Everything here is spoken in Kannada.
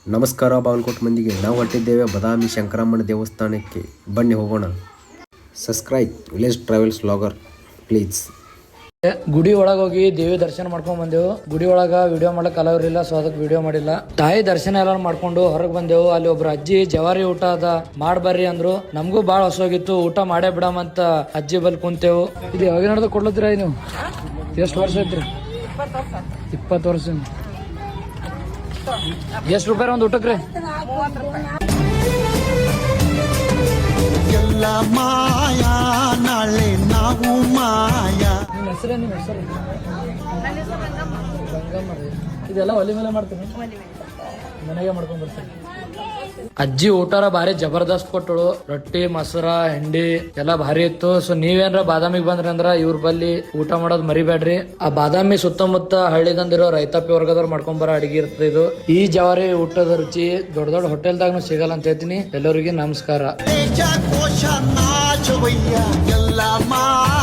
ನಮಸ್ಕಾರ ಬಾಗಲಕೋಟೆ ಮಂದಿಗೆ. ನಾವು ಹೊರಟಿದ್ದೇವೆ ಬಾದಾಮಿ ಶಂಕರಮ್ಮನ ದೇವಸ್ಥಾನಕ್ಕೆ. ಬನ್ನಿ ಹೋಗೋಣ. Subscribe village travels vlogger please. ಗುಡಿ ಒಳಗೆ ಹೋಗಿ ದೇವಿ ದರ್ಶನ ಮಾಡ್ಕೊಂಡ್ ಬಂದೆವು. ಗುಡಿ ಒಳಗ ವಿಡಿಯೋ ಮಾಡಕ್ ಅಲವ್ರಿಲ್ಲ, ಸೊ ಅದಕ್ಕೆ ವಿಡಿಯೋ ಮಾಡಿಲ್ಲ. ತಾಯಿ ದರ್ಶನ ಎಲ್ಲ ಮಾಡ್ಕೊಂಡು ಹೊರಗೆ ಬಂದೆವು. ಅಲ್ಲಿ ಒಬ್ರು ಅಜ್ಜಿ ಜವಾರಿ ಊಟ ಅದ ಮಾಡ್ಬರ್ರಿ ಅಂದ್ರು. ನಮಗೂ ಬಾಳ ಹೊಸೋಗಿತ್ತು, ಊಟ ಮಾಡೇ ಬಿಡಮಂತ ಅಜ್ಜಿ ಬಲ್ ಕುಂತೇವು. ಇದು ಯಾವಾಗ ನಡೆದ ಕೊಡ್ಲತ್ತೀರ ನೀವು? ಎಷ್ಟು ವರ್ಷ ಐತ್ರಿ? 20 ವರ್ಷ. ಎಷ್ಟು ರೂಪಾಯಿ ಒಂದು ಊಟಕ್ರಿ? ಎಲ್ಲ ಮಾಯಾ ನಾಳೆ ನಾವು ಮಾಯಾ. ನಿಮ್ಮ ಹೆಸರೇ? ನಿಮ್ಮ ಹೆಸರು? ಗಂಗಮ್ಮ ರೀ. ಇದೆಲ್ಲ ಒಲೆ ಮೇಲೆ ಮಾಡ್ತೀನಿ, ಮನೆಗೆ ಮಾಡ್ಕೊಂಡ್ ಬರ್ತೀನಿ. ಅಜ್ಜಿ ಊಟಾರ ಭಾರಿ ಜಬರ್ದಸ್ತ್ ಕೊಟ್ಟಳು. ರೊಟ್ಟಿ, ಮೊಸರ, ಹಿಂಡಿ ಎಲ್ಲಾ ಭಾರಿ ಇತ್ತು. ಸೊ ನೀವೇನ್ರ ಬಾದಾಮಿಗೆ ಬಂದ್ರಿ ಅಂದ್ರ ಇವ್ರ ಬಲ್ಲಿ ಊಟ ಮಾಡೋದ್ ಮರಿಬೇಡ್ರಿ. ಆ ಬಾದಾಮಿ ಸುತ್ತಮುತ್ತ ಹಳ್ಳಿದಂದಿರೋ ರೈತಾಪಿ ವರ್ಗದವ್ರು ಮಾಡ್ಕೊಂಡ್ ಬರೋ ಅಡಿಗೆ ಇರ್ತದೆ ಇದು. ಈ ಜವಾರಿ ಊಟದ ರುಚಿ ದೊಡ್ಡ ದೊಡ್ಡ ಹೋಟೆಲ್ದಾಗೂ ಸಿಗಲ್ಲ ಅಂತ ಹೇಳ್ತೀನಿ. ಎಲ್ಲರಿಗೂ ನಮಸ್ಕಾರ. ಎಲ್ಲ ಮಾಯಾ